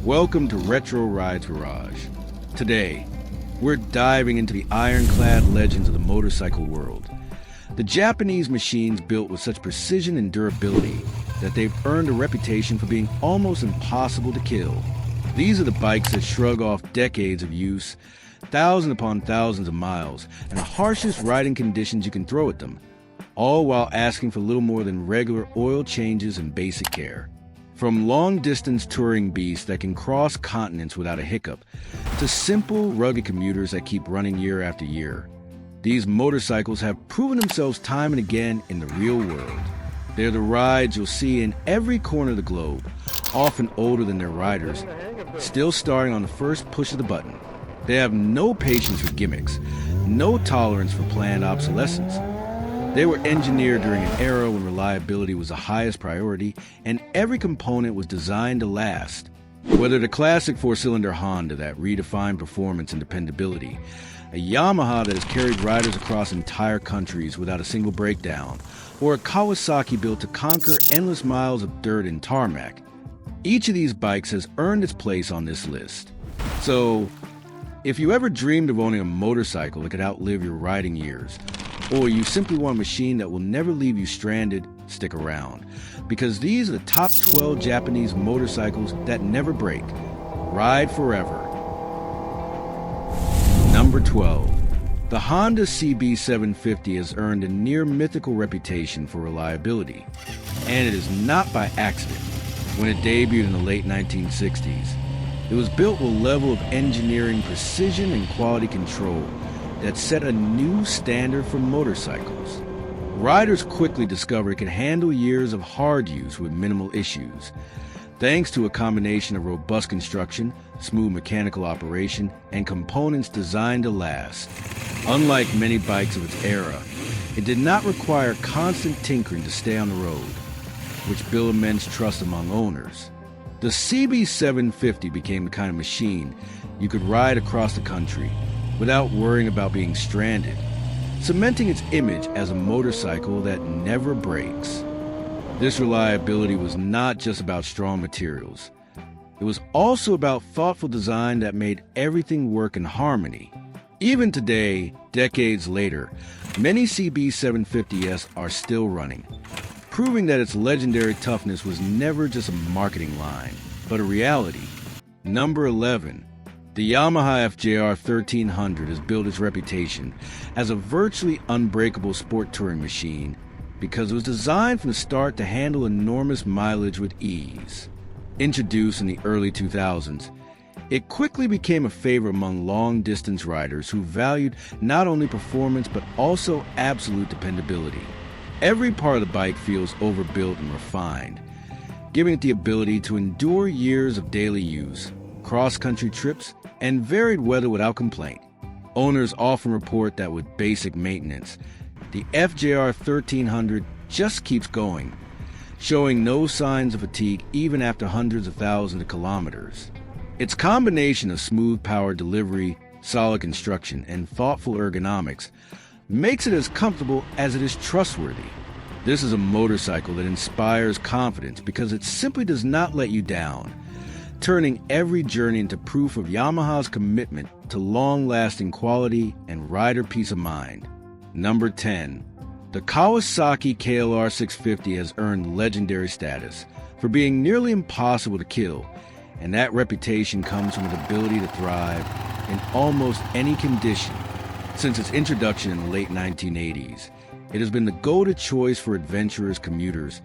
Welcome to Retro Rides Garage. Today, we're diving into the ironclad legends of the motorcycle world. The Japanese machines built with such precision and durability that they've earned a reputation for being almost impossible to kill. These are the bikes that shrug off decades of use, thousands upon thousands of miles, and the harshest riding conditions you can throw at them, all while asking for little more than regular oil changes and basic care. From long-distance touring beasts that can cross continents without a hiccup, to simple, rugged commuters that keep running year after year, these motorcycles have proven themselves time and again in the real world. They're the rides you'll see in every corner of the globe, often older than their riders, still starting on the first push of the button. They have no patience for gimmicks, no tolerance for planned obsolescence. They were engineered during an era when reliability was the highest priority, and every component was designed to last. Whether the classic four-cylinder Honda that redefined performance and dependability, a Yamaha that has carried riders across entire countries without a single breakdown, or a Kawasaki built to conquer endless miles of dirt and tarmac, each of these bikes has earned its place on this list. So, if you ever dreamed of owning a motorcycle that could outlive your riding years, or you simply want a machine that will never leave you stranded, stick around. Because these are the top 12 Japanese motorcycles that never break. Ride forever. Number 12. The Honda CB750 has earned a near-mythical reputation for reliability. And it is not by accident. When it debuted in the late 1960s, it was built with a level of engineering precision and quality control that set a new standard for motorcycles. Riders quickly discovered it could handle years of hard use with minimal issues, thanks to a combination of robust construction, smooth mechanical operation, and components designed to last. Unlike many bikes of its era, it did not require constant tinkering to stay on the road, which built immense trust among owners. The CB750 became the kind of machine you could ride across the country without worrying about being stranded, cementing its image as a motorcycle that never breaks. This reliability was not just about strong materials. It was also about thoughtful design that made everything work in harmony. Even today, decades later, many CB750s are still running, proving that its legendary toughness was never just a marketing line, but a reality. Number 11. The Yamaha FJR1300 has built its reputation as a virtually unbreakable sport touring machine because it was designed from the start to handle enormous mileage with ease. Introduced in the early 2000s, it quickly became a favorite among long-distance riders who valued not only performance but also absolute dependability. Every part of the bike feels overbuilt and refined, giving it the ability to endure years of daily use, cross-country trips, and varied weather without complaint. Owners often report that with basic maintenance, the FJR1300 just keeps going, showing no signs of fatigue even after hundreds of thousands of kilometers. Its combination of smooth power delivery, solid construction, and thoughtful ergonomics makes it as comfortable as it is trustworthy. This is a motorcycle that inspires confidence because it simply does not let you down, turning every journey into proof of Yamaha's commitment to long-lasting quality and rider peace of mind. Number 10. The Kawasaki KLR650 has earned legendary status for being nearly impossible to kill, and that reputation comes from its ability to thrive in almost any condition. Since its introduction in the late 1980s, it has been the go-to choice for adventurers, commuters,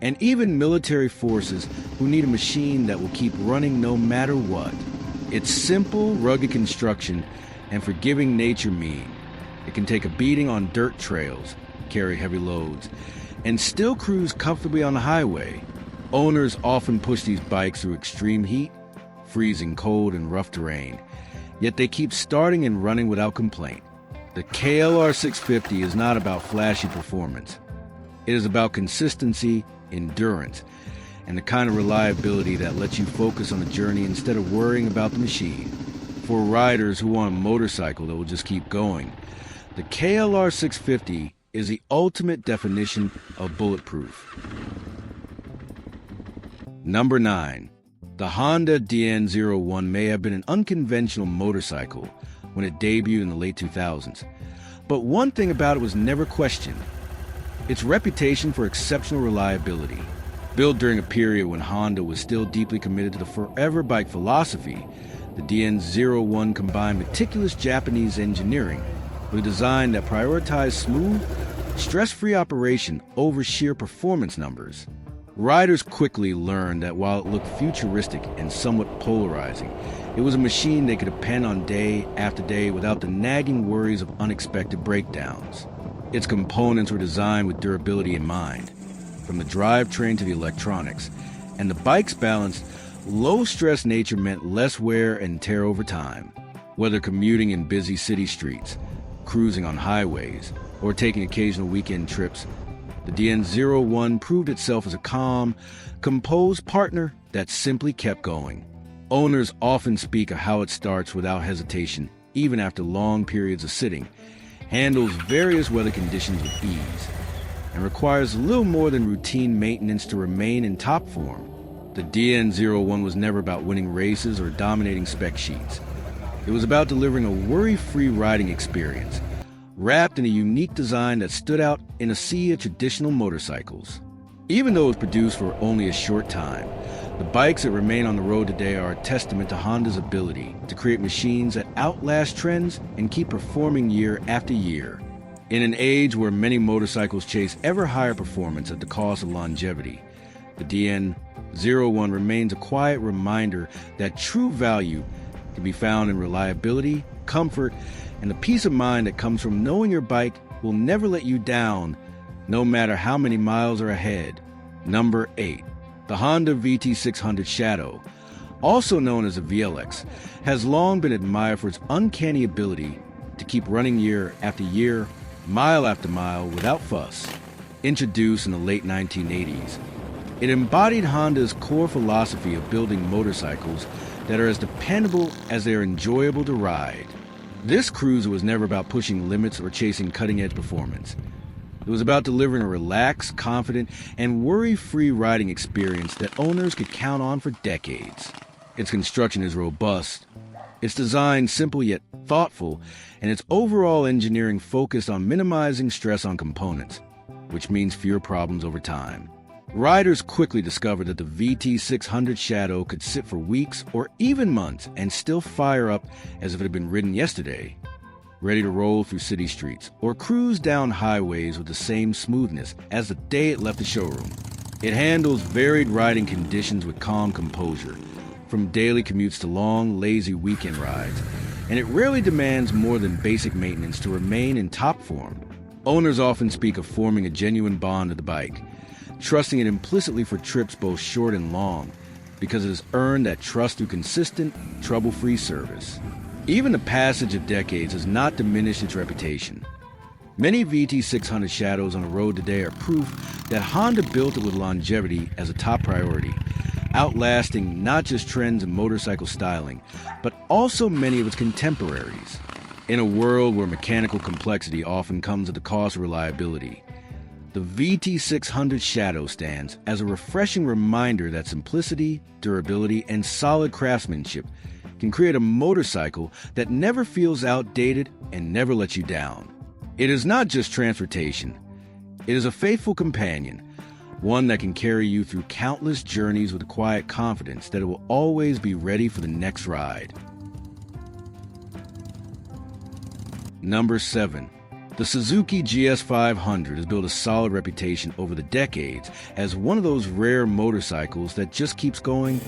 and even military forces who need a machine that will keep running no matter what. Its simple, rugged construction and forgiving nature mean it can take a beating on dirt trails, carry heavy loads, and still cruise comfortably on the highway. Owners often push these bikes through extreme heat, freezing cold, and rough terrain, yet they keep starting and running without complaint. The KLR650 is not about flashy performance. It is about consistency, endurance, and the kind of reliability that lets you focus on the journey instead of worrying about the machine. For riders who want a motorcycle that will just keep going, the KLR650 is the ultimate definition of bulletproof. Number 9. The Honda DN01 may have been an unconventional motorcycle when it debuted in the late 2000s, but one thing about it was never questioned: its reputation for exceptional reliability. Built during a period when Honda was still deeply committed to the forever bike philosophy, the DN01 combined meticulous Japanese engineering with a design that prioritized smooth, stress-free operation over sheer performance numbers. Riders quickly learned that while it looked futuristic and somewhat polarizing, it was a machine they could depend on day after day without the nagging worries of unexpected breakdowns. Its components were designed with durability in mind, from the drivetrain to the electronics, and the bike's balanced, low-stress nature meant less wear and tear over time. Whether commuting in busy city streets, cruising on highways, or taking occasional weekend trips, the DN01 proved itself as a calm, composed partner that simply kept going. Owners often speak of how it starts without hesitation, even after long periods of sitting, handles various weather conditions with ease, and requires little more than routine maintenance to remain in top form. The DN01 was never about winning races or dominating spec sheets. It was about delivering a worry-free riding experience, wrapped in a unique design that stood out in a sea of traditional motorcycles. Even though it was produced for only a short time, the bikes that remain on the road today are a testament to Honda's ability to create machines that outlast trends and keep performing year after year. In an age where many motorcycles chase ever higher performance at the cost of longevity, the DN01 remains a quiet reminder that true value can be found in reliability, comfort, and the peace of mind that comes from knowing your bike will never let you down, no matter how many miles are ahead. Number 8. The Honda VT600 Shadow, also known as a VLX, has long been admired for its uncanny ability to keep running year after year, mile after mile, without fuss. Introduced in the late 1980s, it embodied Honda's core philosophy of building motorcycles that are as dependable as they are enjoyable to ride. This cruiser was never about pushing limits or chasing cutting-edge performance. It was about delivering a relaxed, confident, and worry-free riding experience that owners could count on for decades. Its construction is robust, its design simple yet thoughtful, and its overall engineering focused on minimizing stress on components, which means fewer problems over time. Riders quickly discovered that the VT600 Shadow could sit for weeks or even months and still fire up as if it had been ridden yesterday, ready to roll through city streets or cruise down highways with the same smoothness as the day it left the showroom. It handles varied riding conditions with calm composure, from daily commutes to long, lazy weekend rides, and it rarely demands more than basic maintenance to remain in top form. Owners often speak of forming a genuine bond to the bike, trusting it implicitly for trips both short and long, because it has earned that trust through consistent, trouble-free service. Even the passage of decades has not diminished its reputation. Many VT600 Shadows on the road today are proof that Honda built it with longevity as a top priority, outlasting not just trends in motorcycle styling, but also many of its contemporaries. In a world where mechanical complexity often comes at the cost of reliability, the VT600 Shadow stands as a refreshing reminder that simplicity, durability, and solid craftsmanship can create a motorcycle that never feels outdated and never lets you down. It is not just transportation. It is a faithful companion, one that can carry you through countless journeys with a quiet confidence that it will always be ready for the next ride. Number 7. The Suzuki GS500 has built a solid reputation over the decades as one of those rare motorcycles that just keeps going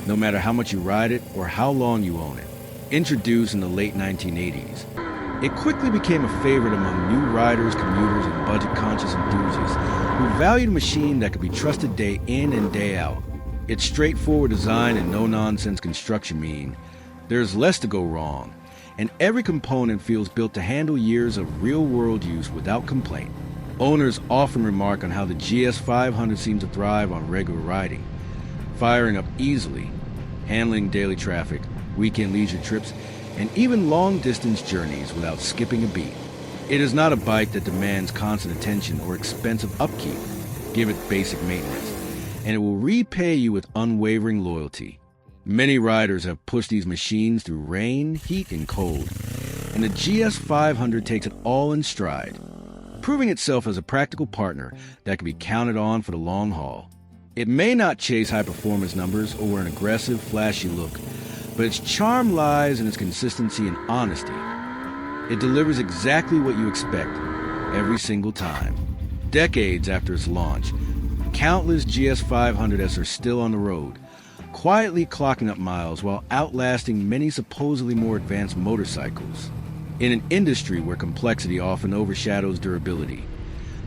no matter how much you ride it or how long you own it. Introduced in the late 1980s, it quickly became a favorite among new riders, commuters, and budget-conscious enthusiasts who valued a machine that could be trusted day in and day out. Its straightforward design and no-nonsense construction mean there's less to go wrong, and every component feels built to handle years of real-world use without complaint. Owners often remark on how the GS500 seems to thrive on regular riding, firing up easily, handling daily traffic, weekend leisure trips, and even long-distance journeys without skipping a beat. It is not a bike that demands constant attention or expensive upkeep. Give it basic maintenance, and it will repay you with unwavering loyalty. Many riders have pushed these machines through rain, heat, and cold, and the GS500 takes it all in stride, proving itself as a practical partner that can be counted on for the long haul. It may not chase high-performance numbers or an aggressive, flashy look, but its charm lies in its consistency and honesty. It delivers exactly what you expect every single time. Decades after its launch, countless GS500s are still on the road, quietly clocking up miles while outlasting many supposedly more advanced motorcycles. In an industry where complexity often overshadows durability,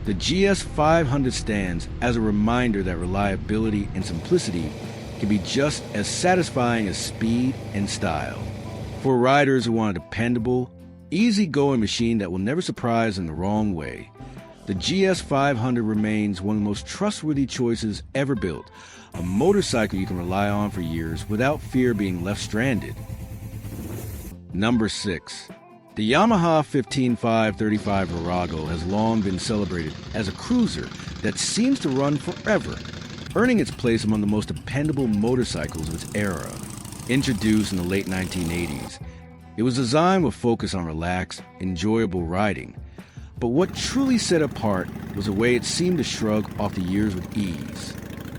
the GS500 stands as a reminder that reliability and simplicity can be just as satisfying as speed and style. For riders who want a dependable, easy-going machine that will never surprise in the wrong way, the GS500 remains one of the most trustworthy choices ever built, a motorcycle you can rely on for years without fear being left stranded. Number 6. The Yamaha 15535 Virago has long been celebrated as a cruiser that seems to run forever, earning its place among the most dependable motorcycles of its era. Introduced in the late 1980s, it was designed with focus on relaxed, enjoyable riding. But what truly set it apart was the way it seemed to shrug off the years with ease.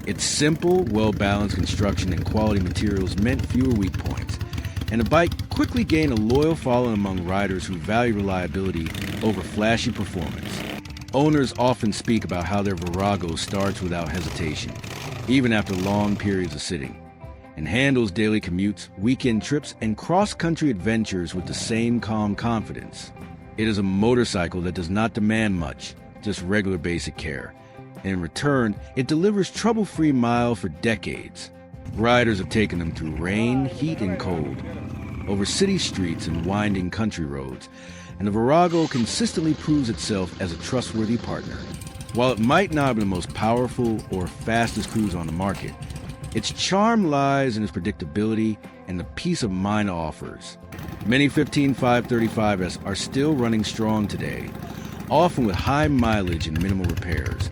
Its simple, well-balanced construction and quality materials meant fewer weak points, and the bike quickly gained a loyal following among riders who value reliability over flashy performance. Owners often speak about how their Virago starts without hesitation, even after long periods of sitting, and handles daily commutes, weekend trips, and cross-country adventures with the same calm confidence. It is a motorcycle that does not demand much, just regular basic care, and in return, it delivers trouble-free miles for decades. Riders have taken them through rain, heat, and cold, over city streets and winding country roads, and the Virago consistently proves itself as a trustworthy partner. While it might not be the most powerful or fastest cruiser on the market, its charm lies in its predictability and the peace of mind it offers. Many 15535s are still running strong today, often with high mileage and minimal repairs,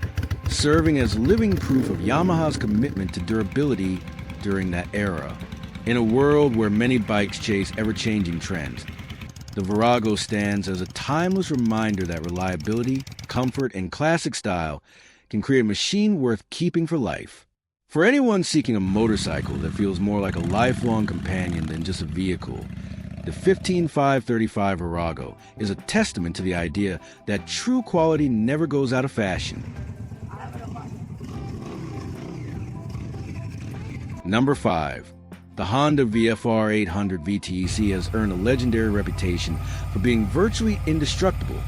serving as living proof of Yamaha's commitment to durability during that era. In a world where many bikes chase ever-changing trends, the Virago stands as a timeless reminder that reliability, comfort, and classic style can create a machine worth keeping for life. For anyone seeking a motorcycle that feels more like a lifelong companion than just a vehicle, the 15535 Virago is a testament to the idea that true quality never goes out of fashion. Number 5. The Honda VFR800 VTEC has earned a legendary reputation for being virtually indestructible,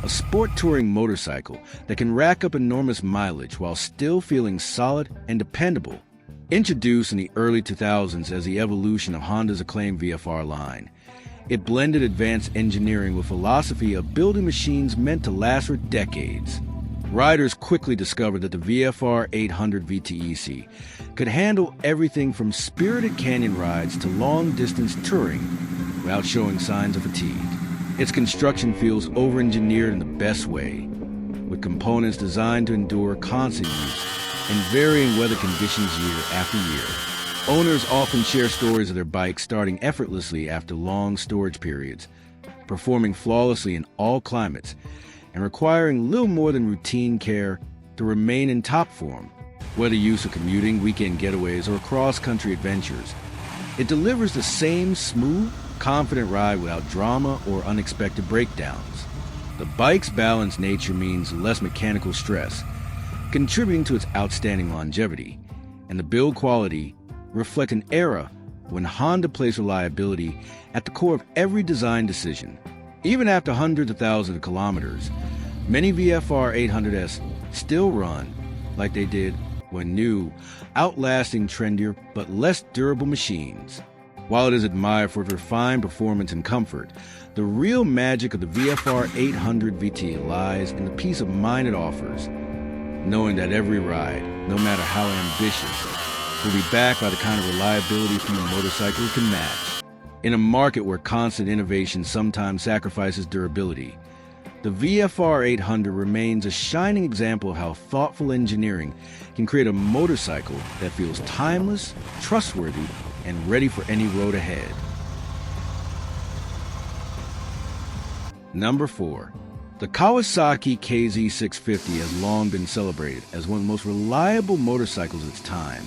a sport touring motorcycle that can rack up enormous mileage while still feeling solid and dependable. Introduced in the early 2000s as the evolution of Honda's acclaimed VFR line, it blended advanced engineering with philosophy of building machines meant to last for decades. Riders quickly discovered that the VFR800 VTEC could handle everything from spirited canyon rides to long-distance touring without showing signs of fatigue. Its construction feels over-engineered in the best way, with components designed to endure constant use and varying weather conditions year after year. Owners often share stories of their bikes starting effortlessly after long storage periods, performing flawlessly in all climates, and requiring little more than routine care to remain in top form. Whether used for commuting, weekend getaways, or cross-country adventures, it delivers the same smooth, confident ride without drama or unexpected breakdowns. The bike's balanced nature means less mechanical stress, contributing to its outstanding longevity, and the build quality reflect an era when Honda placed reliability at the core of every design decision. Even after hundreds of thousands of kilometers, many VFR 800s still run like they did when new, outlasting trendier but less durable machines. While it is admired for its refined performance and comfort, the real magic of the VFR 800 VT lies in the peace of mind it offers, knowing that every ride, no matter how ambitious, will be backed by the kind of reliability few motorcycles can match. In a market where constant innovation sometimes sacrifices durability, the VFR 800 remains a shining example of how thoughtful engineering can create a motorcycle that feels timeless, trustworthy, and ready for any road ahead. Number 4. The Kawasaki KZ650 has long been celebrated as one of the most reliable motorcycles of its time,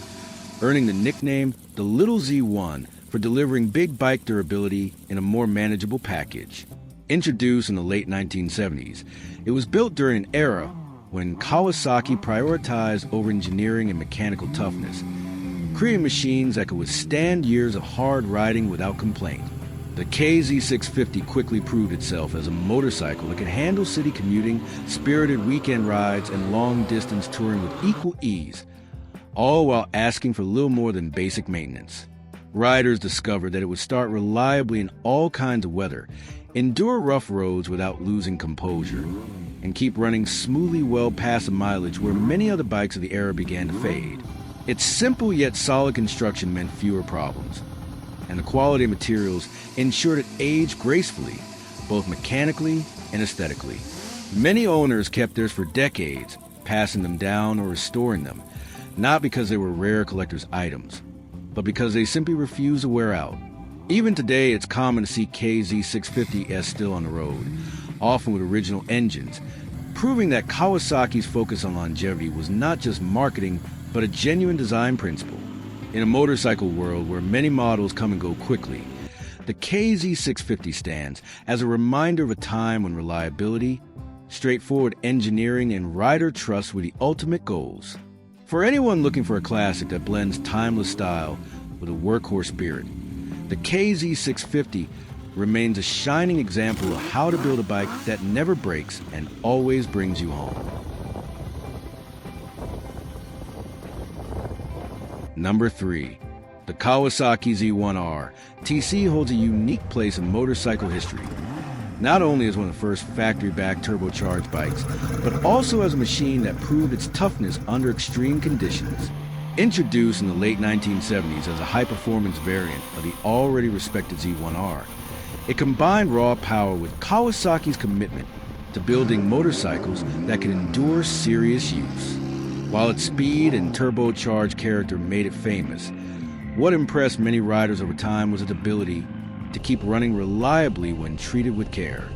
earning the nickname the Little Z1 for delivering big bike durability in a more manageable package. Introduced in the late 1970s, it was built during an era when Kawasaki prioritized over-engineering and mechanical toughness, creating machines that could withstand years of hard riding without complaint. The KZ650 quickly proved itself as a motorcycle that could handle city commuting, spirited weekend rides, and long-distance touring with equal ease, all while asking for little more than basic maintenance. Riders discovered that it would start reliably in all kinds of weather, endure rough roads without losing composure, and keep running smoothly well past the mileage where many other bikes of the era began to fade. Its simple yet solid construction meant fewer problems, and the quality of materials ensured it aged gracefully, both mechanically and aesthetically. Many owners kept theirs for decades, passing them down or restoring them, not because they were rare collector's items, but because they simply refused to wear out. Even today, it's common to see KZ650s still on the road, often with original engines, proving that Kawasaki's focus on longevity was not just marketing, but a genuine design principle. In a motorcycle world where many models come and go quickly, the KZ650 stands as a reminder of a time when reliability, straightforward engineering, and rider trust were the ultimate goals. For anyone looking for a classic that blends timeless style with a workhorse spirit, the KZ650 remains a shining example of how to build a bike that never breaks and always brings you home. Number 3. The Kawasaki Z1R-TC holds a unique place in motorcycle history, not only as one of the first factory-backed turbocharged bikes, but also as a machine that proved its toughness under extreme conditions. Introduced in the late 1970s as a high-performance variant of the already respected Z1R, it combined raw power with Kawasaki's commitment to building motorcycles that could endure serious use. While its speed and turbocharged character made it famous, what impressed many riders over time was its ability to keep running reliably when treated with care.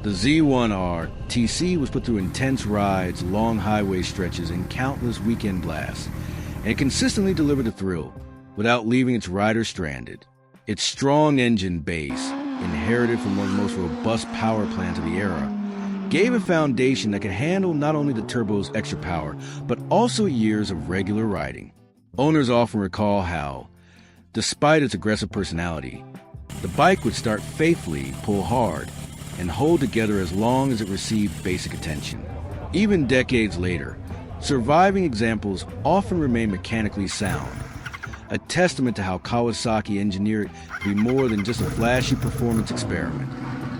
The Z1R-TC was put through intense rides, long highway stretches, and countless weekend blasts, and it consistently delivered the thrill without leaving its riders stranded. Its strong engine base, inherited from one of the most robust power plants of the era, gave a foundation that could handle not only the turbo's extra power, but also years of regular riding. Owners often recall how, despite its aggressive personality, the bike would start faithfully, pull hard, and hold together as long as it received basic attention. Even decades later, surviving examples often remain mechanically sound, a testament to how Kawasaki engineered it to be more than just a flashy performance experiment.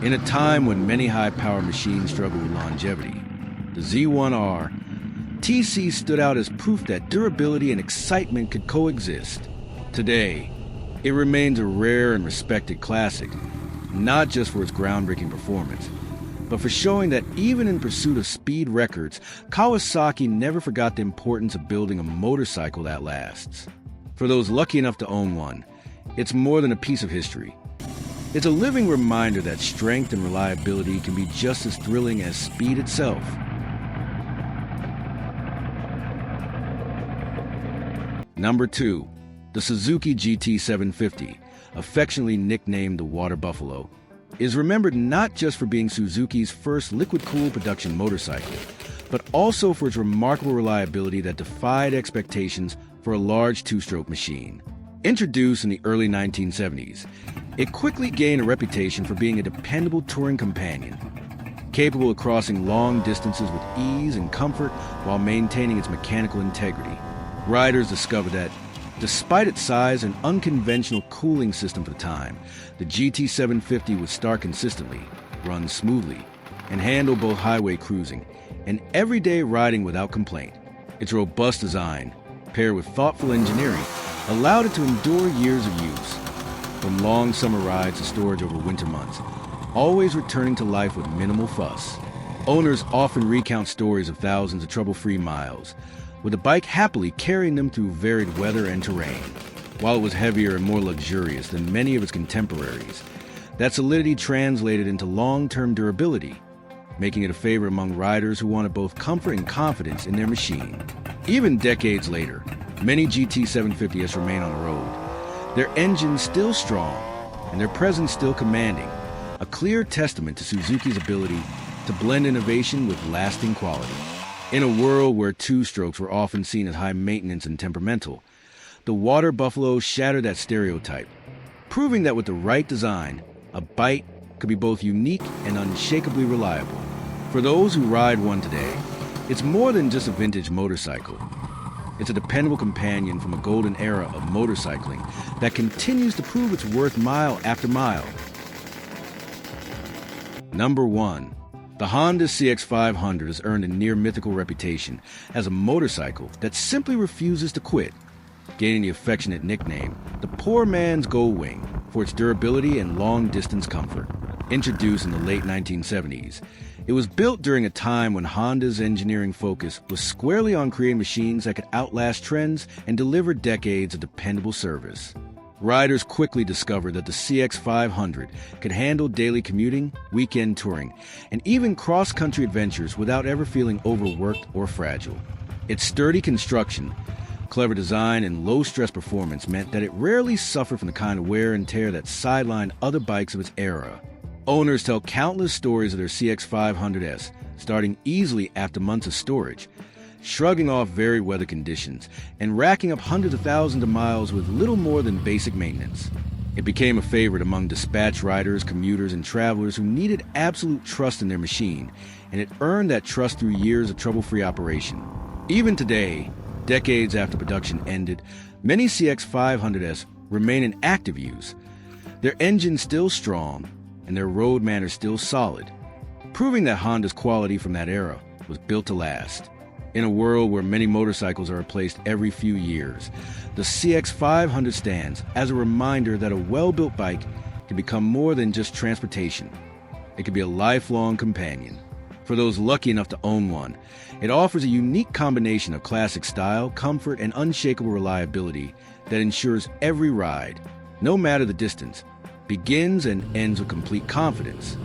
In a time when many high-power machines struggle with longevity, the Z1R-TC stood out as proof that durability and excitement could coexist. Today, it remains a rare and respected classic, not just for its groundbreaking performance, but for showing that even in pursuit of speed records, Kawasaki never forgot the importance of building a motorcycle that lasts. For those lucky enough to own one, it's more than a piece of history. It's a living reminder that strength and reliability can be just as thrilling as speed itself. Number 2. The Suzuki GT750, affectionately nicknamed the Water Buffalo, is remembered not just for being Suzuki's first liquid-cooled production motorcycle, but also for its remarkable reliability that defied expectations for a large two-stroke machine. Introduced in the early 1970s, it quickly gained a reputation for being a dependable touring companion, capable of crossing long distances with ease and comfort while maintaining its mechanical integrity. Riders discovered that, despite its size and unconventional cooling system for the time, the GT750 would start consistently, run smoothly, and handle both highway cruising and everyday riding without complaint. Its robust design, paired with thoughtful engineering, allowed it to endure years of use, from long summer rides to storage over winter months, always returning to life with minimal fuss. Owners often recount stories of thousands of trouble-free miles, with the bike happily carrying them through varied weather and terrain. While it was heavier and more luxurious than many of its contemporaries, that solidity translated into long-term durability, making it a favorite among riders who wanted both comfort and confidence in their machine. Even decades later, many GT750s remain on the road, their engines still strong and their presence still commanding, a clear testament to Suzuki's ability to blend innovation with lasting quality. In a world where two-strokes were often seen as high maintenance and temperamental, the Water Buffalo shattered that stereotype, proving that with the right design, a bike could be both unique and unshakably reliable. For those who ride one today, it's more than just a vintage motorcycle. It's a dependable companion from a golden era of motorcycling that continues to prove its worth mile after mile. Number 1. The Honda CX500 has earned a near-mythical reputation as a motorcycle that simply refuses to quit, gaining the affectionate nickname, the poor man's Gold Wing, for its durability and long-distance comfort. Introduced in the late 1970s, it was built during a time when Honda's engineering focus was squarely on creating machines that could outlast trends and deliver decades of dependable service. Riders quickly discovered that the CX500 could handle daily commuting, weekend touring, and even cross-country adventures without ever feeling overworked or fragile. Its sturdy construction, clever design, and low-stress performance meant that it rarely suffered from the kind of wear and tear that sidelined other bikes of its era. Owners tell countless stories of their CX500s, starting easily after months of storage, shrugging off varied weather conditions, and racking up hundreds of thousands of miles with little more than basic maintenance. It became a favorite among dispatch riders, commuters, and travelers who needed absolute trust in their machine, and it earned that trust through years of trouble-free operation. Even today, decades after production ended, many CX500s remain in active use, their engines still strong, and their road manners still solid, proving that Honda's quality from that era was built to last. In a world where many motorcycles are replaced every few years, the CX500 stands as a reminder that a well-built bike can become more than just transportation. It can be a lifelong companion. For those lucky enough to own one, it offers a unique combination of classic style, comfort, and unshakable reliability that ensures every ride, no matter the distance, begins and ends with complete confidence.